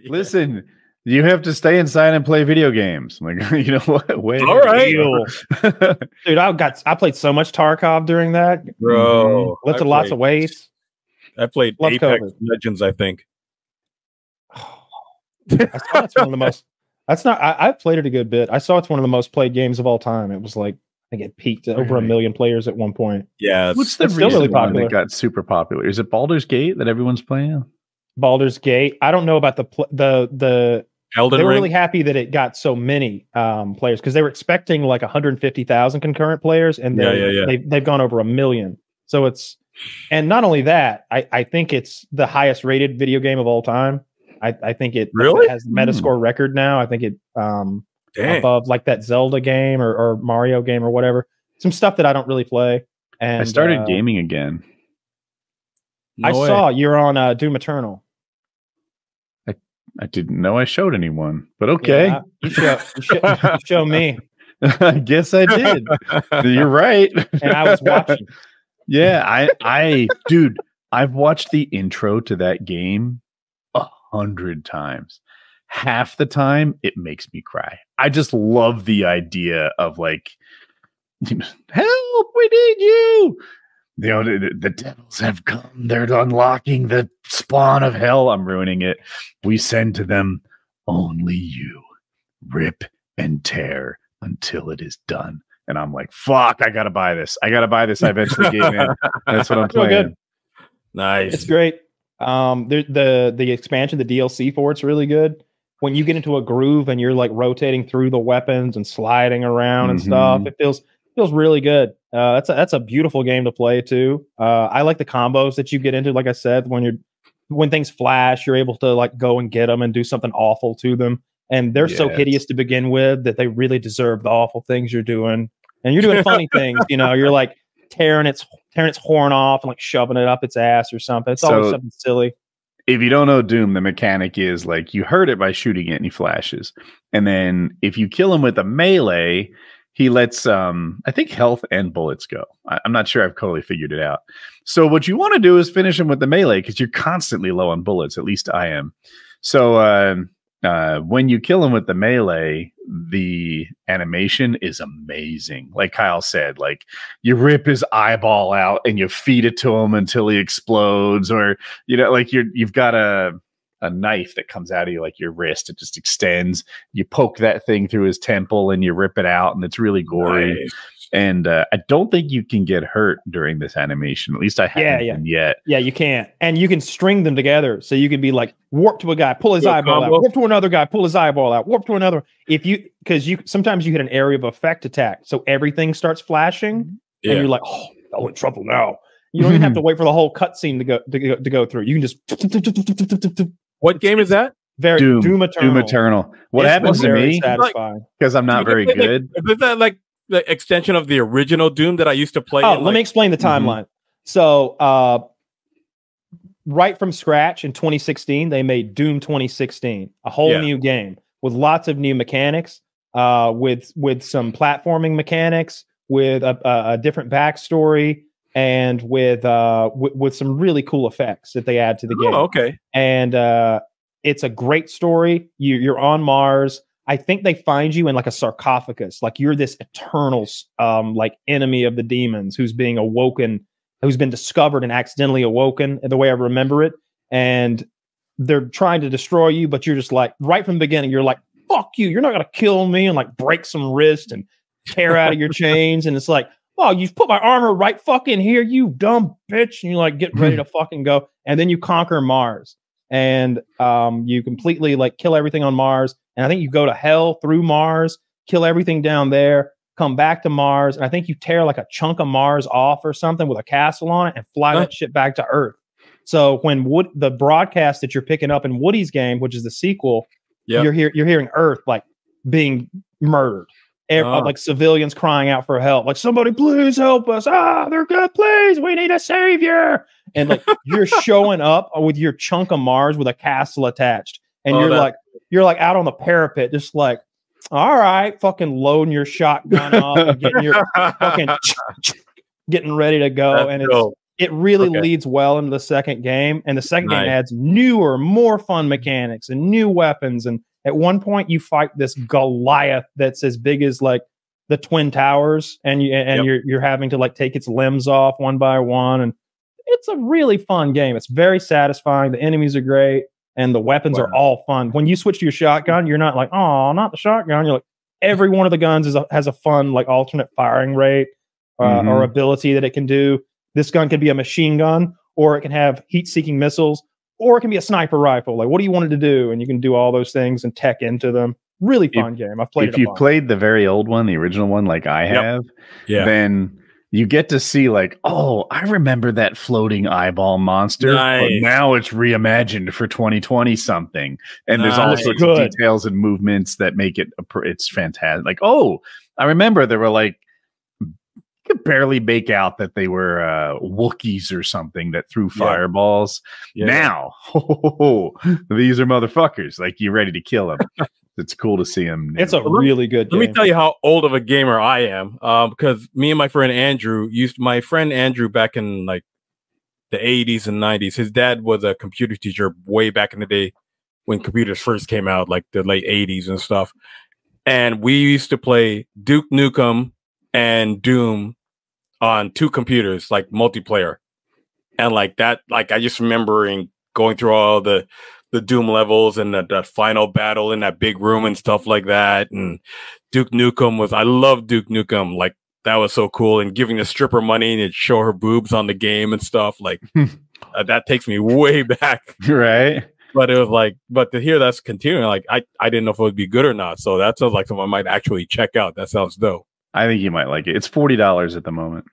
Listen, you have to stay inside and play video games. I'm like, you know what? Wait, all right, dude. I played so much Tarkov during that, bro. Lifted lots of weights. I played Love Apex COVID. Legends, I think. I saw it's one of the most. That's not. I've played it a good bit. I saw it's one of the most played games of all time. It was like I think it peaked at over 1 million players at one point. Yeah, what's the still really popular? That got super popular? Is it Baldur's Gate that everyone's playing? Baldur's Gate. I don't know about the Elden They were Ring? really happy that it got so many players because they were expecting like 150,000 concurrent players, and they've gone over 1 million. So it's, and not only that, I think it's the highest rated video game of all time. I think it really has the Metascore record now. I think it above like that Zelda game or Mario game or whatever. Some stuff that I don't really play. And I started gaming again. I saw you're on Doom Eternal. I didn't know I showed anyone, but okay. Yeah, you show me. I guess I did. You're right. And I was watching. Yeah, dude, I've watched the intro to that game 100 times. Half the time, it makes me cry. I just love the idea of like, help, we need you. You know, the devils have come. They're unlocking the spawn of hell. I'm ruining it. We send to them only you. Rip and tear until it is done. And I'm like, fuck, I gotta buy this. I eventually gave in. That's what I'm playing. Good. Nice. It's great. The expansion, the DLC for it's really good. When you get into a groove and you're like rotating through the weapons and sliding around and stuff, it feels really good. That's a beautiful game to play too. I like the combos that you get into. Like I said, when things flash, you're able to like go and get them and do something awful to them. And they're so hideous to begin with that they really deserve the awful things you're doing. And you're doing funny things, you know. You're like tearing its horn off and like shoving it up its ass or something. It's always something silly. If you don't know Doom, the mechanic is like you hurt it by shooting it and he flashes. And then if you kill him with a melee, he lets I think health and bullets go. I'm not sure I've totally figured it out. So what you want to do is finish him with the melee because you're constantly low on bullets. At least I am. So when you kill him with the melee, the animation is amazing. Like Kyle said, like you rip his eyeball out and you feed it to him until he explodes, or you know, like you've got a knife that comes out of you, like your wrist. It just extends. You poke that thing through his temple and you rip it out, and it's really gory. Nice. And I don't think you can get hurt during this animation. At least I haven't yet. Yeah, you can't. And you can string them together. So you can be like, warp to a guy, pull his eyeball out. Warp to another guy, pull his eyeball out. Warp to another. Because sometimes you hit an area of effect attack. So everything starts flashing. And you're like, oh, I'm in trouble now. You don't even have to wait for the whole cutscene to go through. You can just. What game is that? Doom Eternal. Doom Eternal. What happens to me? Because I'm not very good. Is that like the extension of the original Doom that I used to play? Let me explain the timeline. So, right from scratch in 2016, they made Doom 2016, a whole new game with lots of new mechanics, with some platforming mechanics, with a different backstory, and with some really cool effects that they add to the game. Oh, okay. And it's a great story. You're on Mars. I think they find you in like a sarcophagus, like you're this eternal like enemy of the demons who's being awoken, who's been discovered and accidentally awoken, the way I remember it. And they're trying to destroy you, but you're just like, right from the beginning, you're like, fuck you, you're not going to kill me, and like break some wrist and tear out of your chains. And it's like, oh, you've put my armor right fucking here, you dumb bitch. And you like get ready to fucking go. And then you conquer Mars. And you completely like kill everything on Mars. And I think you go to hell through Mars, kill everything down there, come back to Mars. And I think you tear like a chunk of Mars off or something with a castle on it and fly that shit back to Earth. So when the broadcast that you're picking up in Woody's game, which is the sequel, you're hearing Earth like being murdered. Like civilians crying out for help, like somebody please help us. They're good, please, we need a savior. And like you're showing up with your chunk of Mars with a castle attached, and you're like out on the parapet, just like, all right, fucking loading your shotgun up and getting your fucking getting ready to go. That's and cool. It really leads well into the second game, and the second game adds newer, more fun mechanics and new weapons. And at one point, you fight this Goliath that's as big as like the Twin Towers, and you're having to like take its limbs off one by one, and it's a really fun game. It's very satisfying. The enemies are great, and the weapons are all fun. When you switch to your shotgun, you're not like, oh, not the shotgun. You're like, every one of the guns has a fun like alternate firing rate or ability that it can do. This gun can be a machine gun, or it can have heat-seeking missiles, or it can be a sniper rifle. Like, what do you want it to do? And you can do all those things and tech into them. Really fun game. I've played it. If you played the very old one, the original one, like I have, then you get to see like, oh, I remember that floating eyeball monster, but now it's reimagined for 2020 something. And there's all sorts of details and movements that make it's fantastic. Like, oh, I remember there were like, could barely make out that they were Wookiees or something that threw fireballs. Now, these are motherfuckers. Like, you're ready to kill them. It's cool to see them. It's a really good game. Let me tell you how old of a gamer I am. Because me and my friend Andrew back in like the 80s and 90s. His dad was a computer teacher way back in the day when computers first came out, like the late 80s and stuff. And we used to play Duke Nukem and Doom on 2 computers, like multiplayer. And like that, like I just remembering going through all the Doom levels and that final battle in that big room and stuff like that. And Duke Nukem I love Duke Nukem. Like, that was so cool. And giving the stripper money and show her boobs on the game and stuff. Like, that takes me way back. Right. But it was like, but to hear that's continuing, like, I didn't know if it would be good or not. So that sounds like something I might actually check out. That sounds dope. I think you might like it. It's $40 at the moment.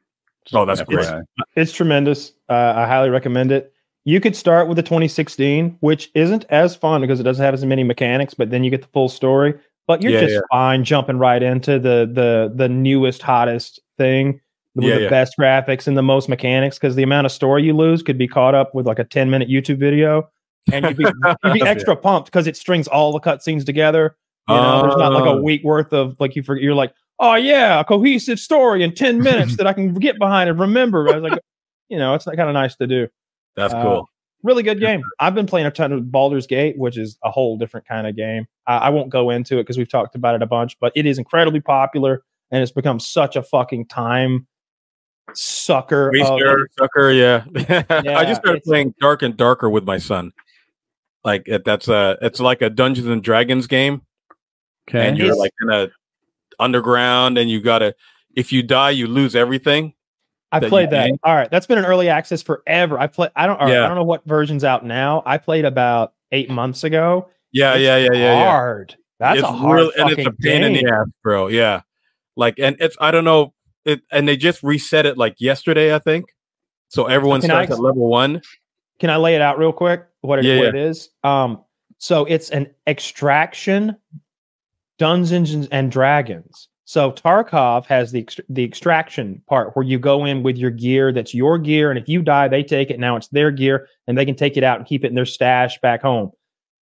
Oh, that's great. It's tremendous. I highly recommend it. You could start with the 2016, which isn't as fun because it doesn't have as many mechanics, but then you get the full story. But you're just fine jumping right into the newest, hottest thing with the best graphics and the most mechanics, because the amount of story you lose could be caught up with like a 10-minute YouTube video, and you'd be extra pumped because it strings all the cutscenes together. You know, there's not like a week worth of like you're like, oh yeah, a cohesive story in 10 minutes that I can get behind and remember. I was like, you know, it's kind of nice to do. That's cool. Really good game. I've been playing a ton of Baldur's Gate, which is a whole different kind of game. I won't go into it because we've talked about it a bunch, but it is incredibly popular, and it's become such a fucking time sucker. Yeah. I just started playing Dark and Darker with my son. Like it's like a Dungeons and Dragons game. Okay. And you're like in a underground, and you gotta, if you die, you lose everything. I played that. All right, that's been an early access forever. I don't know what version's out now. I played about 8 months ago. Yeah. Hard. That's a hard and it's a pain in the ass, bro. Yeah. Like, and it's, I don't know, and they just reset it like yesterday, I think. So everyone starts at level 1. Can I lay it out real quick? What it is? So it's an extraction Dungeons and Dragons. So Tarkov has the extraction part where you go in with your gear. That's your gear, and if you die, they take it. Now it's their gear, and they can take it out and keep it in their stash back home.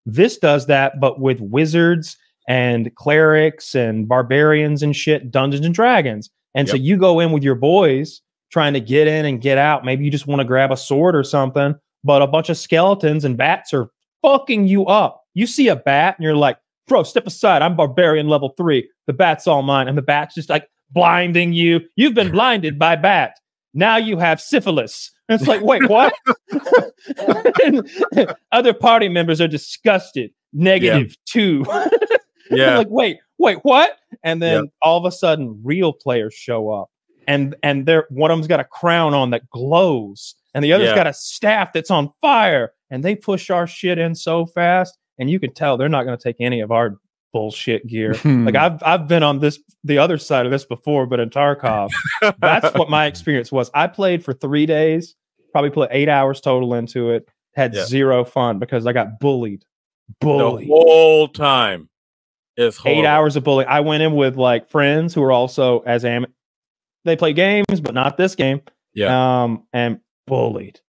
This does that, but with wizards and clerics and barbarians and shit, Dungeons and Dragons. And so you go in with your boys trying to get in and get out. Maybe you just want to grab a sword or something, but a bunch of skeletons and bats are fucking you up. You see a bat, and you're like, bro, step aside. I'm barbarian level 3. The bat's all mine. And the bat's just like blinding you. You've been blinded by bat. Now you have syphilis. And it's like, wait, what? Other party members are disgusted. -2. Yeah. Like, wait, what? And then all of a sudden, real players show up. And one of them's got a crown on that glows. And the other's got a staff that's on fire. And they push our shit in so fast. And you can tell they're not going to take any of our bullshit gear. Like I've been on the other side of this before, but in Tarkov, that's what my experience was. I played for 3 days, probably put 8 hours total into it. Had zero fun because I got bullied. The whole time. It's 8 hours of bullying. I went in with like friends who were also they play games, but not this game. Yeah. And bullied.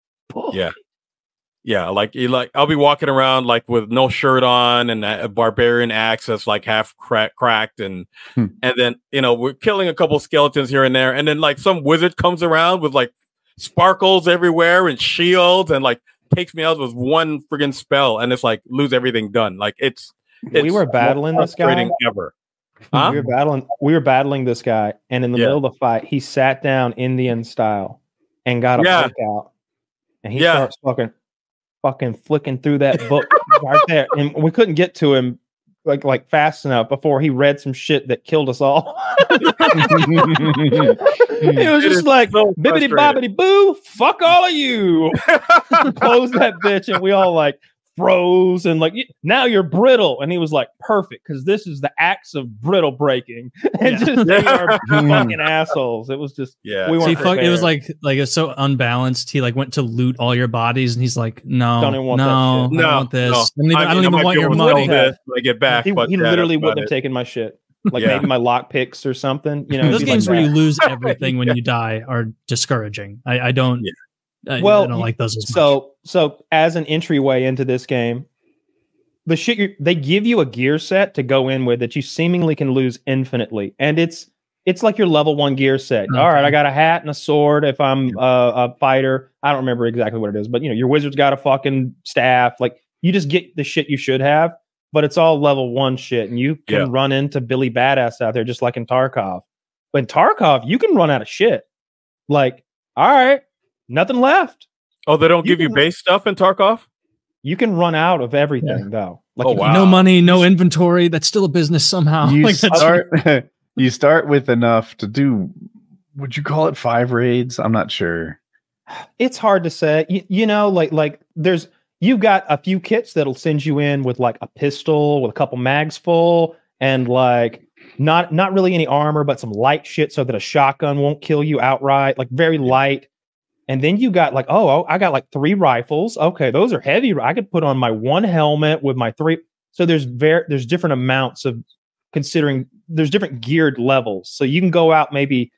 Yeah, like I'll be walking around like with no shirt on and a barbarian axe that's like half cracked, and then we're killing a couple skeletons here and there, and then like some wizard comes around with like sparkles everywhere and shields and like takes me out with one friggin' spell and it's like lose everything done. Like it's we were battling this guy ever. Huh? We were battling this guy, and in the middle of the fight, he sat down Indian style and got a book out, and he starts fucking flicking through that book right there, and we couldn't get to him like fast enough before he read some shit that killed us all. It was just like bibbity bobbity boo, fuck all of you. Close that bitch, and we all like froze and like, now you're brittle, and he was like, perfect, because this is the acts of brittle breaking, and just we are fucking assholes. It was just we weren't prepared. It was like it's so unbalanced. He like went to loot all your bodies, and he's like, no, don't even want that shit. I don't want this. I don't even want your money. I get back. He literally wouldn't have taken my shit. Like maybe my lockpicks or something. You know, those games where you lose everything when you die are discouraging. I don't. I don't like those as much. So as an entryway into this game, the shit they give you a gear set to go in with that you seemingly can lose infinitely, and it's like your level 1 gear set. Okay. All right, I got a hat and a sword if I'm a fighter. I don't remember exactly what it is, but you know, your wizard's got a fucking staff. Like you just get the shit you should have, but it's all level 1 shit, and you can run into Billy Badass out there just like in Tarkov. But in Tarkov, you can run out of shit. Like, all right. Nothing left. Oh, they don't give you base stuff in Tarkov? You can run out of everything, though. Like no money, no inventory. That's still a business somehow. You you start with enough to do, would you call it 5 raids? I'm not sure. It's hard to say. You know, like you've got a few kits that'll send you in with like a pistol with a couple mags full and like not really any armor, but some light shit so that a shotgun won't kill you outright. Like very light. And then you got like, I got like 3 rifles. Okay, those are heavy. I could put on my 1 helmet with my 3. So there's different amounts of considering. There's different geared levels. So you can go out maybe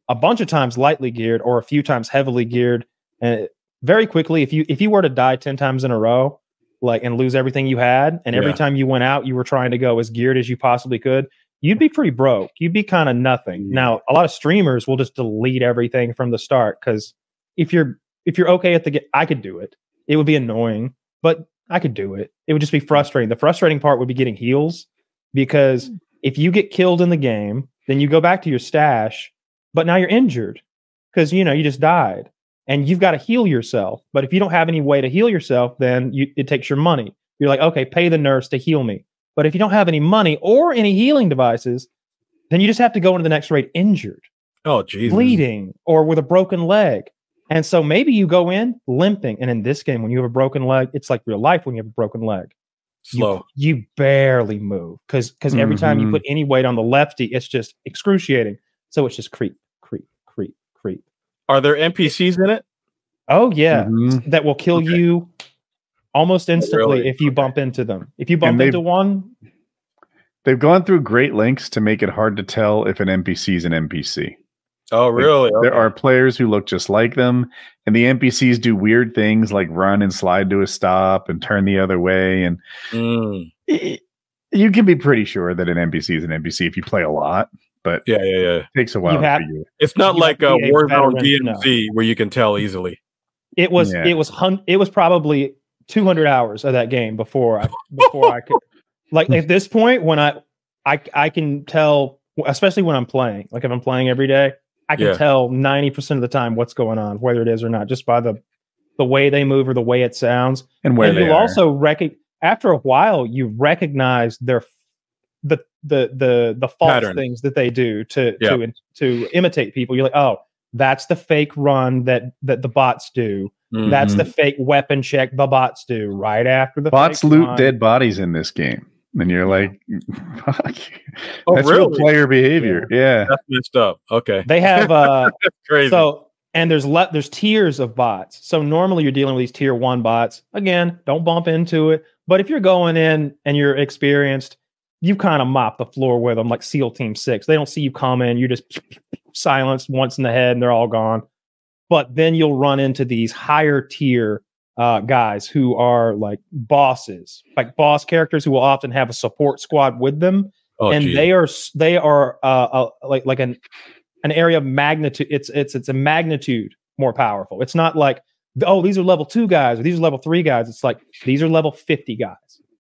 a bunch of times lightly geared or a few times heavily geared, and very quickly, if you were to die 10 times in a row, like and lose everything you had, and every time you went out, you were trying to go as geared as you possibly could, you'd be pretty broke. You'd be kind of nothing. Now, a lot of streamers will just delete everything from the start because. If you're okay at the game, I could do it. It would be annoying, but I could do it. It would just be frustrating. The frustrating part would be getting heals, because if you get killed in the game, then you go back to your stash, but now you're injured because you just died and you've got to heal yourself. But if you don't have any way to heal yourself, then it takes your money. You're like, okay, pay the nurse to heal me. But if you don't have any money or any healing devices, then you just have to go into the next raid injured. Oh, Jesus. Bleeding or with a broken leg. And so maybe you go in limping. And in this game, when you have a broken leg, it's like real life when you have a broken leg. Slow. You barely move because every time you put any weight on the lefty, it's just excruciating. So it's just creep. Are there NPCs in it? Oh, yeah. That will kill you almost instantly if you bump into them. If you bump into one. They've gone through great lengths to make it hard to tell if an NPC is an NPC. Oh, really? Like, there are players who look just like them, and the NPCs do weird things like run and slide to a stop and turn the other way. And you can be pretty sure that an NPC is an NPC if you play a lot. But it takes a while for you. It's not like a Warzone DMZ where you can tell easily. It was probably 200 hours of that game before I could. Like at this point, when I can tell, especially when I'm playing. Like if I'm playing every day, I can tell 90% of the time what's going on, whether it is or not, just by the way they move or the way it sounds. And where they are. Also after a while, you recognize the false pattern. Things that they do to imitate people. You're like, oh, that's the fake run that the bots do. That's the fake weapon check the bots do right after the bots loot dead bodies in this game. And you're like, fuck. That's real player behavior. Yeah. That's messed up. Okay. They have that's crazy. So and there's tiers of bots. So normally you're dealing with these tier 1 bots. Again, don't bump into it. But if you're going in and you're experienced, you kind of mop the floor with them like SEAL Team 6. They don't see you coming. You just silenced once in the head and they're all gone. But then you'll run into these higher tier guys who are like bosses, like boss characters who will often have a support squad with them. They are like an area of magnitude. It's a magnitude more powerful. It's not like, oh, these are level 2 guys or these are level 3 guys. It's like, these are level 50 guys.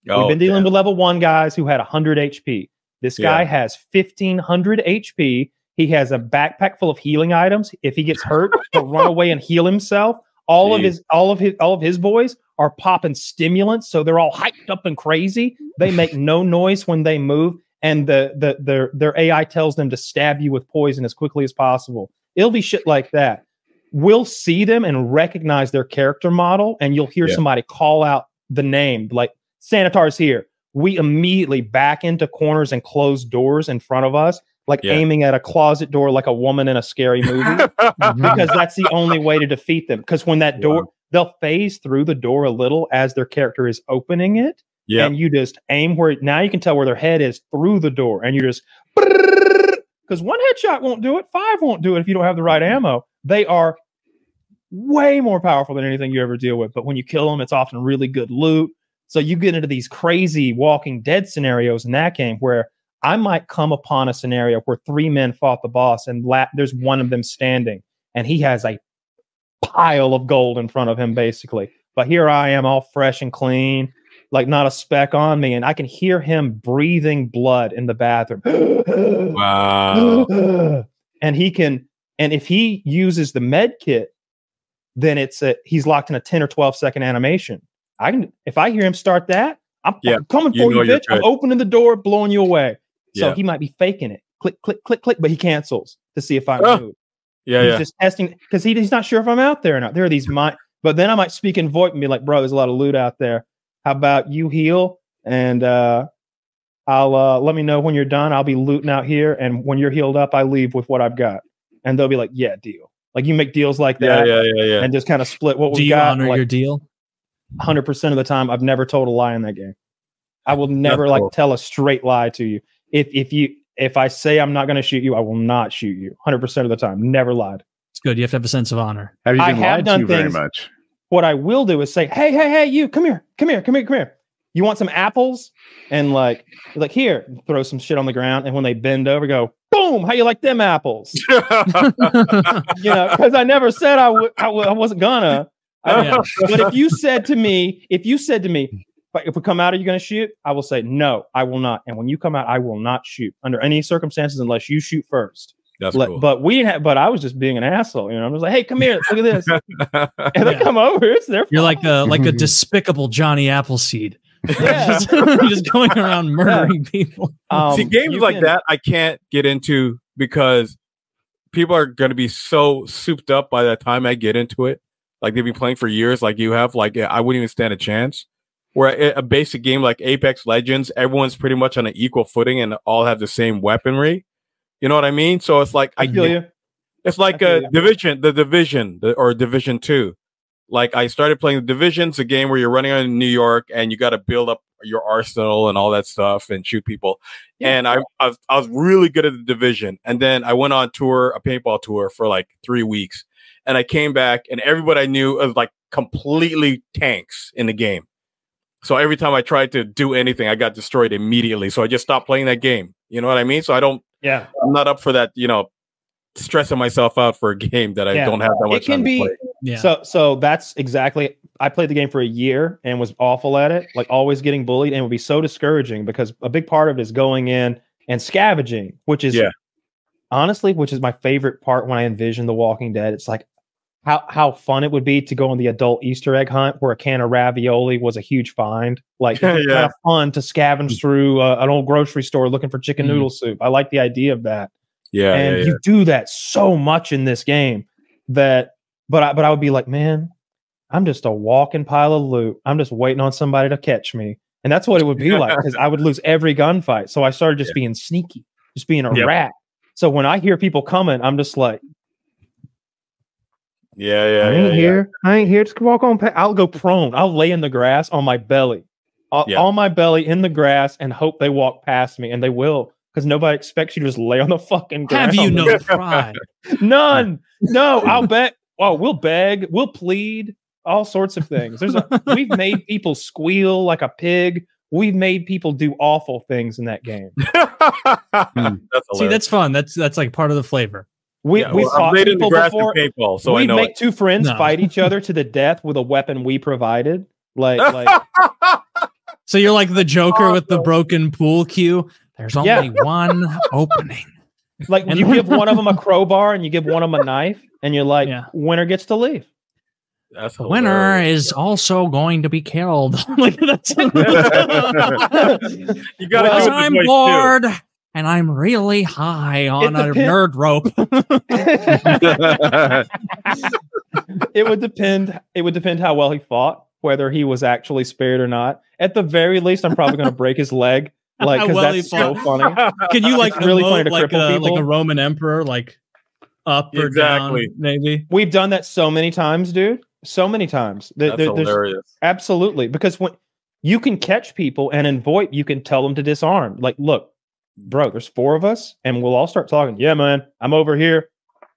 We've been dealing with level 1 guys who had 100 HP. This guy has 1,500 HP. He has a backpack full of healing items. If he gets hurt, he'll run away and heal himself. All of his boys are popping stimulants, so they're all hyped up and crazy. They make no noise when they move, and their AI tells them to stab you with poison as quickly as possible. It'll be shit like that. We'll see them and recognize their character model, and you'll hear somebody call out the name, like, Sanitar's here. We immediately back into corners and close doors in front of us, like aiming at a closet door like a woman in a scary movie, because that's the only way to defeat them. Because when that door, they'll phase through the door a little as their character is opening it, and you just aim where, now you can tell where their head is through the door, and you just, because 1 headshot won't do it, 5 won't do it if you don't have the right ammo. They are way more powerful than anything you ever deal with, but when you kill them, it's often really good loot. So you get into these crazy Walking Dead scenarios in that game where I might come upon a scenario where 3 men fought the boss and there's one of them standing and he has a pile of gold in front of him, basically. But here I am, all fresh and clean, like not a speck on me. And I can hear him breathing blood in the bathroom. Wow. And if he uses the med kit, then he's locked in a 10 or 12 second animation. If I hear him start that, I'm coming for you, bitch. I'm opening the door, blowing you away. So he might be faking it. Click, click, click, click, but he cancels to see if I move. He's just testing because he's not sure if I'm out there or not. There are these but then I might speak in VoIP and be like, bro, there's a lot of loot out there. How about you heal? And I'll let me know when you're done. I'll be looting out here. And when you're healed up, I leave with what I've got. And they'll be like, yeah, deal. Like you make deals like that. And just kind of split what we got. Do you honor your deal? 100% of the time. I've never told a lie in that game. I will never tell a straight lie to you. If I say I'm not going to shoot you, I will not shoot you 100% of the time. Never lied. It's good. You have to have a sense of honor. Have you been lied to very much? What I will do is say, hey, you come here. You want some apples? And like here, throw some shit on the ground. And when they bend over, go, boom, how you like them apples? Because I never said I wasn't gonna. But if you said to me, if we come out, are you going to shoot? I will say, no, I will not. And when you come out, I will not shoot under any circumstances unless you shoot first. That's cool. But I was just being an assoll. I was like, hey, come here, look at this. And they come over. It's their fault. You're like a despicable Johnny Appleseed. Yeah. just going around murdering people. See, games like that I can't get into because people are going to be so souped up by the time I get into it. Like they've been playing for years, like you have. Like I wouldn't even stand a chance. Where a basic game like Apex Legends, everyone's pretty much on an equal footing and all have the same weaponry. You know what I mean? So it's like I feel you. It's like Division 2. Like I started playing the Division's a game where you're running around in New York and you got to build up your arsenal and all that stuff and shoot people. Yeah. And I was really good at the Division. And then I went on tour, a paintball tour for like 3 weeks. And I came back and everybody I knew was like completely tanks in the game. So every time I tried to do anything, I got destroyed immediately. So I just stopped playing that game. You know what I mean? So I'm not up for that, stressing myself out for a game that I don't have that much time to play. Yeah. So that's exactly, I played the game for a year and was awful at it, like always getting bullied, and it would be so discouraging because a big part of it is going in and scavenging, which is honestly, which is my favorite part when I envision The Walking Dead. It's like, how fun it would be to go on the adult Easter egg hunt where a can of ravioli was a huge find. Like, it's kind of fun to scavenge through an old grocery store looking for chicken noodle soup. I like the idea of that. You do that so much in this game but I would be like, man, I'm just a walking pile of loot. I'm just waiting on somebody to catch me. And that's what it would be like, because I would lose every gunfight. So I started just being sneaky, just being a rat. So when I hear people coming, I'm just like, I ain't here. Just walk on. I'll go prone. I'll lay in the grass on my belly, on my belly in the grass, and hope they walk past me, and they will, because nobody expects you to just lay on the fucking ground. Have you no pride? None. No. I'll bet. Oh, we'll beg. We'll plead. All sorts of things. We've made people squeal like a pig. We've made people do awful things in that game. See, that's fun. That's like part of the flavor. We've fought played in the people grass before. and paintball, so We I know make it. two friends fight each other to the death with a weapon we provided. Like So you're like the Joker with the broken pool cue. There's only one opening. Like you give one of them a crowbar and you give one of them a knife, and you're like, winner gets to leave. That's the winner is also going to be killed. Like that's you gotta I'm bored and I'm really high on a nerd rope. It would depend. It would depend how well he fought, whether he was actually spared or not. At the very least, I'm probably going to break his leg. Like, because that's so funny. Can you like really funny to like cripple people? Like a Roman emperor, like up or down? Maybe we've done that so many times, dude. So many times. That's hilarious. Absolutely, because when you can catch people and in VoIP, you can tell them to disarm. Like, look, bro, there's 4 of us, and we'll all start talking. Yeah, man, I'm over here.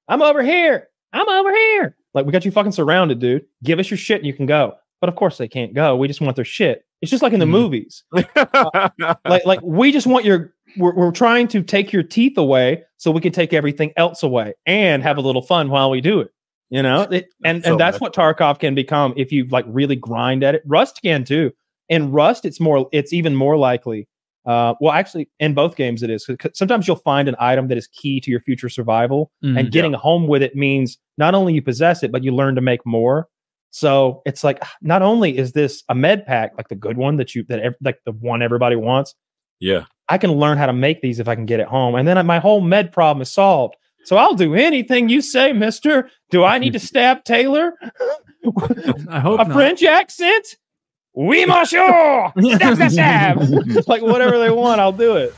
I'm over here. I'm over here. Like, we got you fucking surrounded, dude. Give us your shit and you can go. But of course they can't go. We just want their shit. It's just like in the movies. Like we just want we're trying to take your teeth away so we can take everything else away and have a little fun while we do it. You know? And that's what Tarkov can become if you like really grind at it. Rust can too. In Rust, it's even more likely. Well, actually, in both games it is. Sometimes you'll find an item that is key to your future survival, and getting home with it means not only you possess it, but you learn to make more. So it's like, not only is this a med pack, like the good one like the one everybody wants. Yeah, I can learn how to make these if I can get it home, and then my whole med problem is solved. So I'll do anything you say, mister. Do I need to stab Taylor? I hope a French accent. Oui, monsieur! Stab, stab, stab! Like, whatever they want, I'll do it.